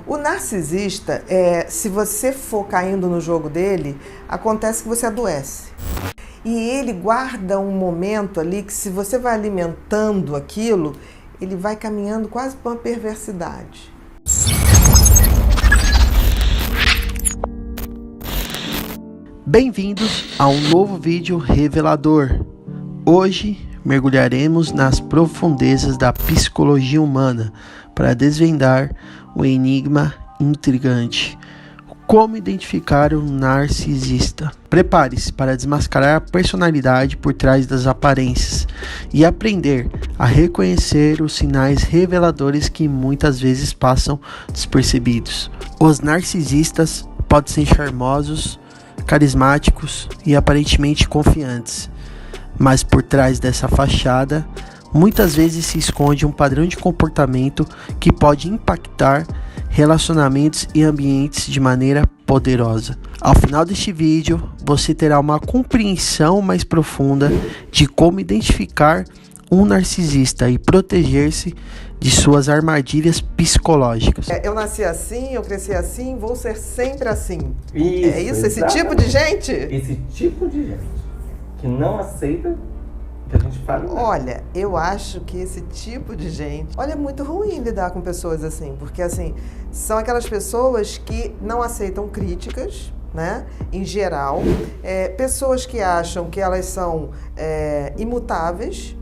O narcisista, se você for caindo no jogo dele, acontece que você adoece. E ele guarda um momento ali que, se você vai alimentando aquilo, ele vai caminhando quase para uma perversidade. Bem-vindos a um novo vídeo revelador. Hoje mergulharemos nas profundezas da psicologia humana para desvendar o enigma intrigante: como identificar um narcisista. Prepare-se para desmascarar a personalidade por trás das aparências e aprender a reconhecer os sinais reveladores que muitas vezes passam despercebidos. Os narcisistas podem ser charmosos, carismáticos e aparentemente confiantes, mas por trás dessa fachada muitas vezes se esconde um padrão de comportamento que pode impactar relacionamentos e ambientes de maneira poderosa. Ao final deste vídeo, você terá uma compreensão mais profunda de como identificar um narcisista e proteger-se de suas armadilhas psicológicas. Eu nasci assim, eu cresci assim, vou ser sempre assim. Isso, é isso? Esse tipo de gente? Esse tipo de gente que não aceita que a gente fale. Olha, eu acho que esse tipo de gente... Olha, é muito ruim lidar com pessoas assim, porque assim, são aquelas pessoas que não aceitam críticas, né? Em geral, pessoas que acham que elas são imutáveis,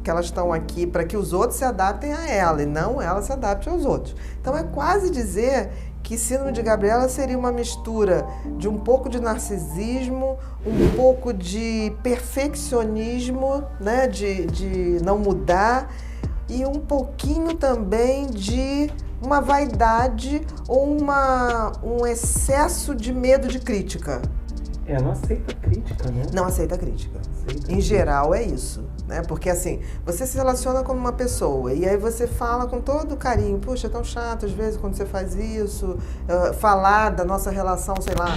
que elas estão aqui para que os outros se adaptem a ela e não ela se adapte aos outros. Então é quase dizer que Síndrome de Gabriela seria uma mistura de um pouco de narcisismo, um pouco de perfeccionismo, né, de não mudar, e um pouquinho também de uma vaidade ou um excesso de medo de crítica. Não aceita crítica, né? Não aceita crítica. Em geral é isso, né? Porque assim, você se relaciona com uma pessoa e aí você fala com todo carinho: puxa, é tão chato às vezes quando você faz isso, falar da nossa relação, sei lá,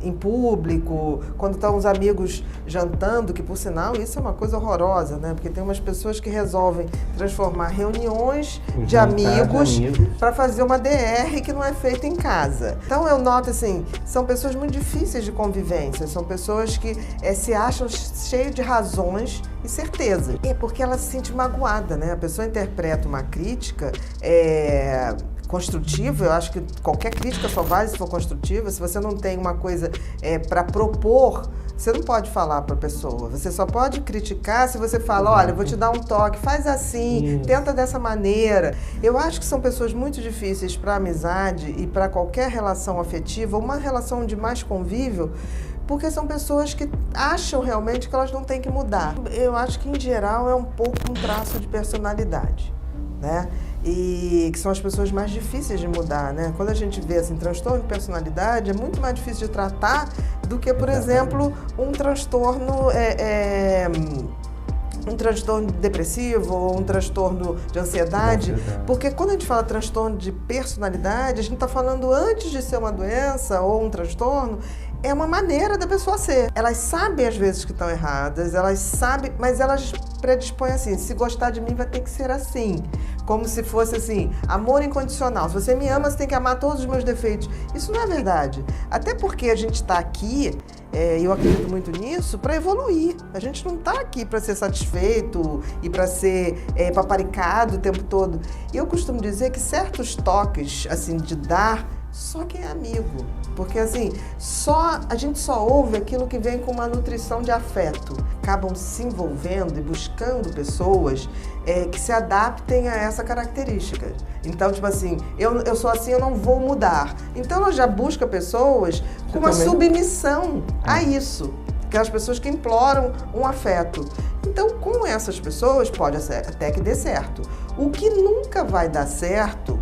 em público, quando estão os amigos jantando, que por sinal isso é uma coisa horrorosa, né? Porque tem umas pessoas que resolvem transformar reuniões de amigos para fazer uma DR que não é feita em casa. Então eu noto assim, são pessoas muito difíceis de convivência, são pessoas que se acham cheias de razões e certezas. É porque ela se sente magoada, né? A pessoa interpreta uma crítica construtiva. Eu acho que qualquer crítica só vale se for construtiva. Se você não tem uma coisa para propor, você não pode falar para a pessoa. Você só pode criticar se você fala: olha, eu vou te dar um toque, faz assim, tenta dessa maneira. Eu acho que são pessoas muito difíceis para amizade e para qualquer relação afetiva, uma relação de mais convívio, porque são pessoas que acham realmente que elas não têm que mudar. Eu acho que, em geral, é um pouco um traço de personalidade, né? E que são as pessoas mais difíceis de mudar, né? Quando a gente vê assim, transtorno de personalidade, é muito mais difícil de tratar do que, por exemplo, um transtorno depressivo ou um transtorno de ansiedade, porque quando a gente fala transtorno de personalidade, a gente está falando, antes de ser uma doença ou um transtorno, é uma maneira da pessoa ser. Elas sabem às vezes que estão erradas, elas sabem, mas elas predispõem assim: se gostar de mim vai ter que ser assim. Como se fosse assim, amor incondicional. Se você me ama, você tem que amar todos os meus defeitos. Isso não é verdade. Até porque a gente está aqui, eu acredito muito nisso, para evoluir. A gente não está aqui para ser satisfeito e para ser paparicado o tempo todo. E eu costumo dizer que certos toques, assim, de dar, só quem é amigo. Porque assim, a gente só ouve aquilo que vem com uma nutrição de afeto. Acabam se envolvendo e buscando pessoas que se adaptem a essa característica. Então, tipo assim, eu sou assim, eu não vou mudar. Então ela já busca pessoas com uma submissão a isso. Aquelas pessoas que imploram um afeto. Então, com essas pessoas, pode até que dê certo. O que nunca vai dar certo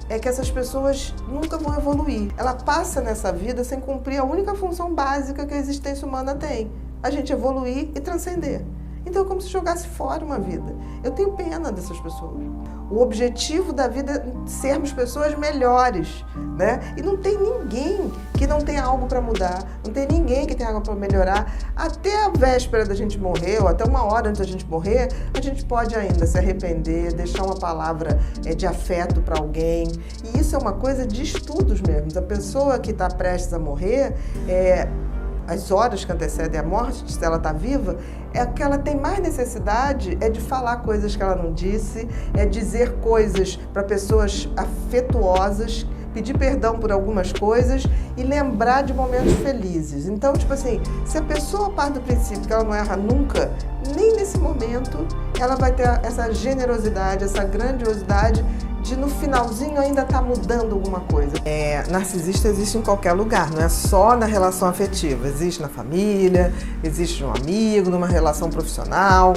é que essas pessoas nunca vão evoluir. Ela passa nessa vida sem cumprir a única função básica que a existência humana tem: a gente evoluir e transcender. Então é como se jogasse fora uma vida. Eu tenho pena dessas pessoas. O objetivo da vida é sermos pessoas melhores, né? E não tem ninguém que não tenha algo para mudar, não tem ninguém que tenha algo para melhorar. Até a véspera da gente morrer, ou até uma hora antes da gente morrer, a gente pode ainda se arrepender, deixar uma palavra de afeto para alguém. E isso é uma coisa de estudos mesmo. A pessoa que está prestes a morrer, as horas que antecedem a morte, se ela está viva, é que ela tem mais necessidade de falar coisas que ela não disse, dizer coisas para pessoas afetuosas, pedir perdão por algumas coisas e lembrar de momentos felizes. Então, tipo assim, se a pessoa parte do princípio que ela não erra nunca, nem nesse momento ela vai ter essa generosidade, essa grandiosidade de no finalzinho ainda estar mudando alguma coisa. Narcisista existe em qualquer lugar, não é só na relação afetiva. Existe na família, existe no amigo, numa relação profissional.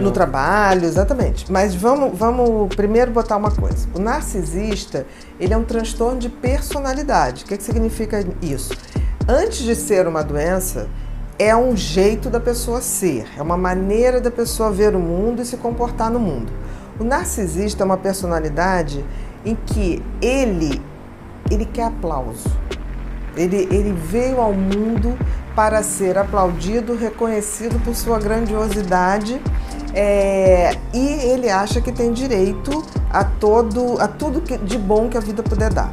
No trabalho, exatamente. Mas vamos primeiro botar uma coisa. O narcisista, ele é um transtorno de personalidade. O que significa isso? Antes de ser uma doença, é um jeito da pessoa ser, é uma maneira da pessoa ver o mundo e se comportar no mundo. O narcisista é uma personalidade em que ele quer aplauso. Ele veio ao mundo para ser aplaudido, reconhecido por sua grandiosidade, e ele acha que tem direito a tudo de bom que a vida puder dar.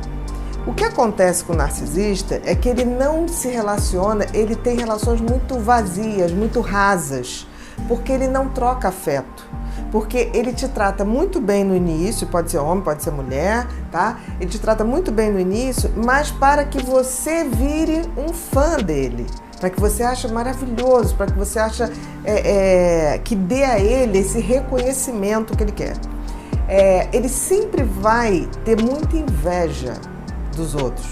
O que acontece com o narcisista é que ele não se relaciona, ele tem relações muito vazias, muito rasas, porque ele não troca afeto. Porque ele te trata muito bem no início, pode ser homem, pode ser mulher, tá? Ele te trata muito bem no início, mas para que você vire um fã dele, para que você ache maravilhoso, para que você ache que dê a ele esse reconhecimento que ele quer. Ele sempre vai ter muita inveja dos outros,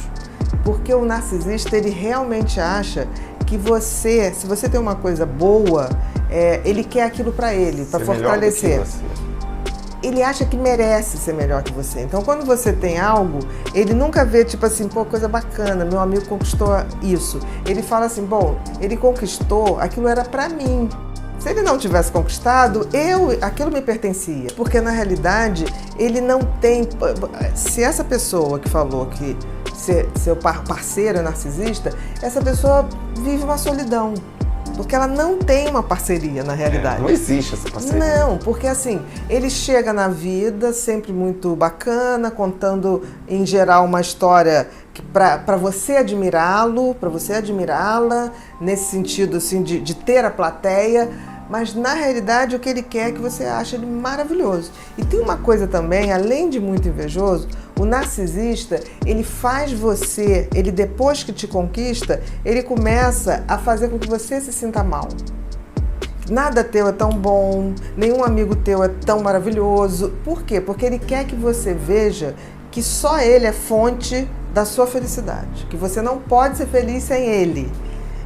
porque o narcisista, ele realmente acha que se você tem uma coisa boa, ele quer aquilo para ele, para fortalecer. Ele acha que merece ser melhor que você. Então, quando você tem algo, ele nunca vê, tipo assim, pô, coisa bacana, meu amigo conquistou isso. Ele fala assim, bom, ele conquistou, aquilo era para mim. Se ele não tivesse conquistado, aquilo me pertencia. Porque, na realidade, ele não tem... Se essa pessoa que falou que seu parceiro é narcisista, essa pessoa vive uma solidão. Porque ela não tem uma parceria, na realidade. Não existe essa parceria. Não, porque assim, ele chega na vida sempre muito bacana, contando, em geral, uma história para você admirá-lo, para você admirá-la, nesse sentido assim, de ter a plateia, mas na realidade o que ele quer é que você ache ele maravilhoso. E tem uma coisa também, além de muito invejoso, o narcisista, ele faz você, ele depois que te conquista, ele começa a fazer com que você se sinta mal. Nada teu é tão bom, nenhum amigo teu é tão maravilhoso. Por quê? Porque ele quer que você veja que só ele é fonte da sua felicidade, que você não pode ser feliz sem ele.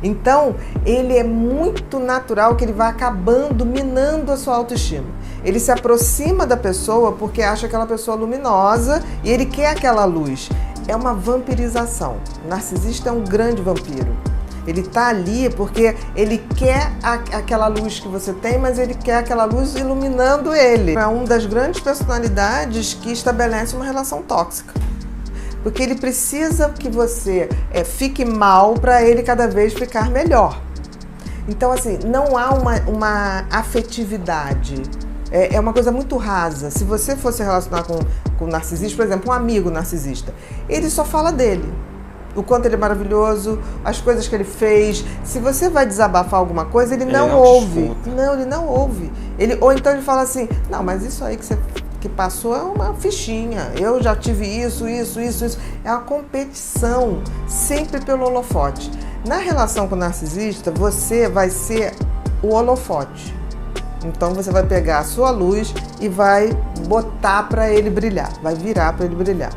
Então, ele é muito natural que ele vai acabando minando a sua autoestima. Ele se aproxima da pessoa porque acha aquela pessoa luminosa e ele quer aquela luz. É uma vampirização. O narcisista é um grande vampiro. Ele está ali porque ele quer aquela luz que você tem, mas ele quer aquela luz iluminando ele. É uma das grandes personalidades que estabelece uma relação tóxica. Porque ele precisa que você fique mal para ele cada vez ficar melhor. Então, assim, não há uma afetividade. É uma coisa muito rasa. Se você for se relacionar com um narcisista, por exemplo, um amigo narcisista, ele só fala dele. O quanto ele é maravilhoso, as coisas que ele fez. Se você vai desabafar alguma coisa, ele não ouve. Não, ele não ouve. Ou então ele fala assim, não, mas isso aí que passou é uma fichinha. Eu já tive isso. É uma competição, sempre pelo holofote. Na relação com o narcisista, você vai ser o holofote. Então você vai pegar a sua luz e vai botar para ele brilhar, vai virar para ele brilhar.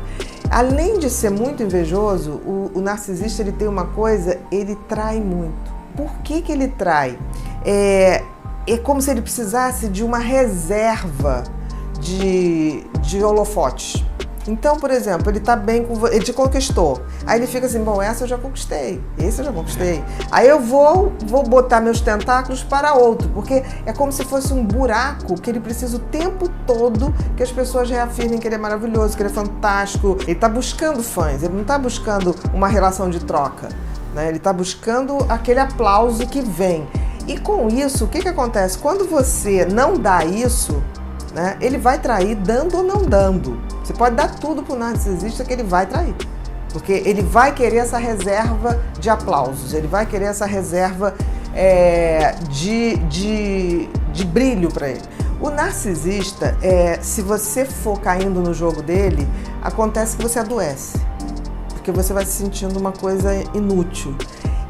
Além de ser muito invejoso, o narcisista, ele tem uma coisa, ele trai muito. Por que ele trai? É como se ele precisasse de uma reserva de holofotes. Então, por exemplo, ele tá bem com você, ele te conquistou. Aí ele fica assim, bom, essa eu já conquistei, esse eu já conquistei. Aí eu vou botar meus tentáculos para outro, porque é como se fosse um buraco que ele precisa o tempo todo que as pessoas reafirmem que ele é maravilhoso, que ele é fantástico. Ele tá buscando fãs, ele não tá buscando uma relação de troca, né? Ele tá buscando aquele aplauso que vem. E com isso, o que acontece? Quando você não dá isso, né, ele vai trair dando ou não dando. Você pode dar tudo para o narcisista que ele vai trair. Porque ele vai querer essa reserva de aplausos, ele vai querer essa reserva de brilho para ele. O narcisista, se você for caindo no jogo dele, acontece que você adoece. Porque você vai se sentindo uma coisa inútil.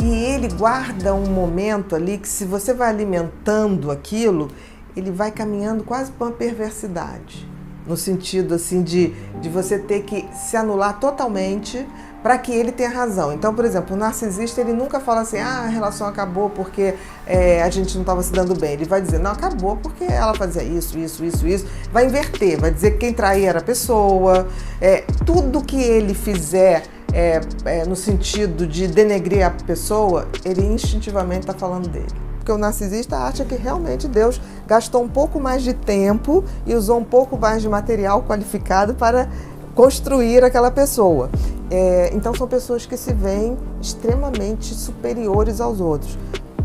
E ele guarda um momento ali que, se você vai alimentando aquilo, ele vai caminhando quase para uma perversidade. No sentido assim de você ter que se anular totalmente para que ele tenha razão. Então, por exemplo, o narcisista, ele nunca fala assim, a relação acabou porque a gente não estava se dando bem. Ele vai dizer, não, acabou porque ela fazia isso. Vai inverter, vai dizer que quem traía era a pessoa. Tudo que ele fizer no sentido de denegrir a pessoa, ele instintivamente está falando dele. Porque o narcisista acha que realmente Deus gastou um pouco mais de tempo e usou um pouco mais de material qualificado para construir aquela pessoa. Então são pessoas que se veem extremamente superiores aos outros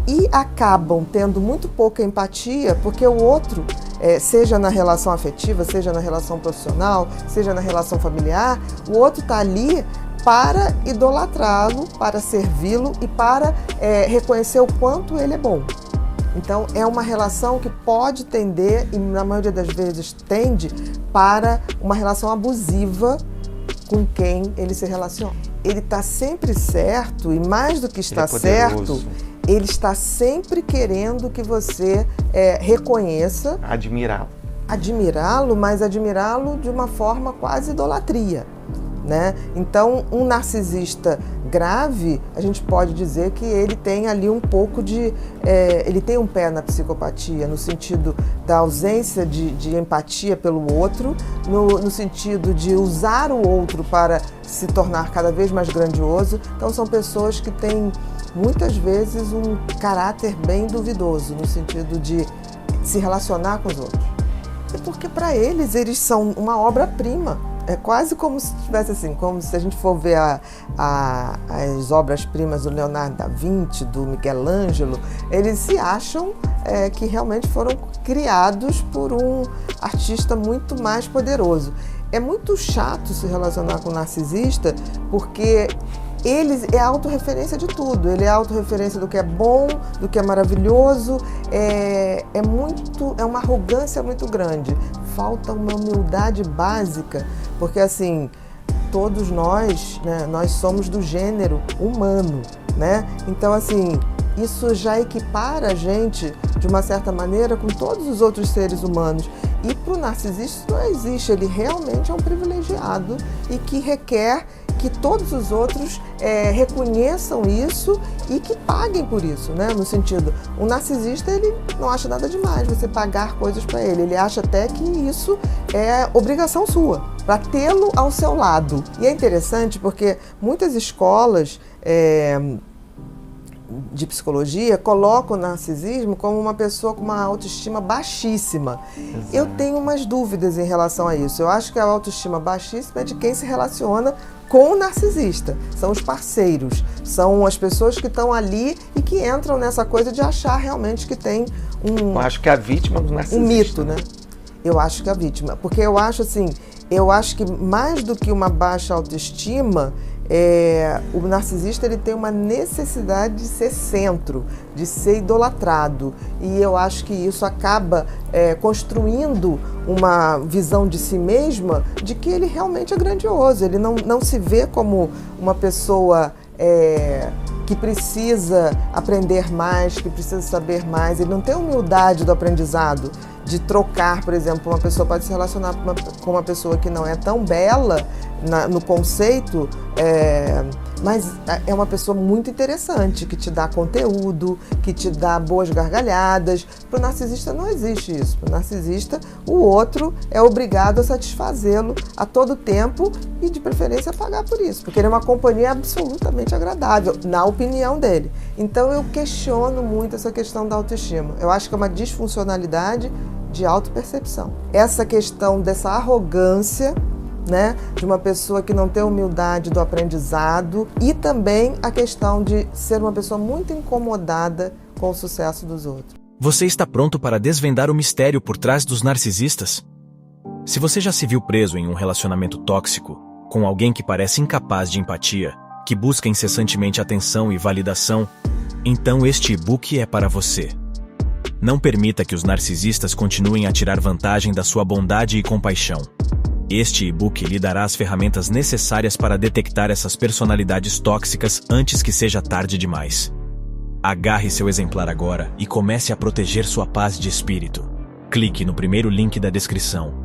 e acabam tendo muito pouca empatia, porque o outro, seja na relação afetiva, seja na relação profissional, seja na relação familiar, o outro está ali para idolatrá-lo, para servi-lo e para reconhecer o quanto ele é bom. Então, é uma relação que pode tender, e na maioria das vezes tende, para uma relação abusiva com quem ele se relaciona. Ele está sempre certo, e mais do que está certo, ele está sempre querendo que você reconheça. Admirá-lo, mas admirá-lo de uma forma quase idolatria. Né? Então, um narcisista grave, a gente pode dizer que ele tem ali um pouco ele tem um pé na psicopatia, no sentido da ausência de empatia pelo outro, no sentido de usar o outro para se tornar cada vez mais grandioso. Então, são pessoas que têm, muitas vezes, um caráter bem duvidoso, no sentido de se relacionar com os outros. É porque, para eles são uma obra-prima. É quase como se tivesse assim, como se a gente for ver as obras-primas do Leonardo da Vinci, do Michelangelo, eles se acham que realmente foram criados por um artista muito mais poderoso. É muito chato se relacionar com um narcisista, porque ele é a autorreferência de tudo, ele é a autorreferência do que é bom, do que é maravilhoso, é uma arrogância muito grande, falta uma humildade básica, porque assim, todos nós, né, nós somos do gênero humano, né? Então assim, isso já equipara a gente, de uma certa maneira, com todos os outros seres humanos. E para o narcisista isso não existe, ele realmente é um privilegiado e que requer que todos os outros reconheçam isso e que paguem por isso, né? No sentido, o narcisista, ele não acha nada demais você pagar coisas para ele acha até que isso é obrigação sua, para tê-lo ao seu lado. E é interessante porque muitas escolas de psicologia colocam o narcisismo como uma pessoa com uma autoestima baixíssima. Exato. Eu tenho umas dúvidas em relação a isso. Eu acho que a autoestima baixíssima é de quem se relaciona com o narcisista. São os parceiros, são as pessoas que estão ali e que entram nessa coisa de achar realmente que tem Eu acho que é a vítima do narcisista. Um mito, né? Eu acho que é a vítima. Porque eu acho que mais do que uma baixa autoestima, o narcisista, ele tem uma necessidade de ser centro, de ser idolatrado, e eu acho que isso acaba construindo uma visão de si mesma de que ele realmente é grandioso, ele não se vê como uma pessoa que precisa aprender mais, que precisa saber mais, ele não tem humildade do aprendizado, de trocar, por exemplo, uma pessoa pode se relacionar com uma pessoa que não é tão bela no conceito mas é uma pessoa muito interessante, que te dá conteúdo, que te dá boas gargalhadas. Para o narcisista não existe isso. Para o narcisista, o outro é obrigado a satisfazê-lo a todo tempo e, de preferência, pagar por isso, porque ele é uma companhia absolutamente agradável, na opinião dele. Então, eu questiono muito essa questão da autoestima. Eu acho que é uma disfuncionalidade de autopercepção. Essa questão dessa arrogância, né, de uma pessoa que não tem humildade do aprendizado, e também a questão de ser uma pessoa muito incomodada com o sucesso dos outros. Você está pronto para desvendar o mistério por trás dos narcisistas? Se você já se viu preso em um relacionamento tóxico, com alguém que parece incapaz de empatia, que busca incessantemente atenção e validação, então este e-book é para você. Não permita que os narcisistas continuem a tirar vantagem da sua bondade e compaixão. Este e-book lhe dará as ferramentas necessárias para detectar essas personalidades tóxicas antes que seja tarde demais. Agarre seu exemplar agora e comece a proteger sua paz de espírito. Clique no primeiro link da descrição.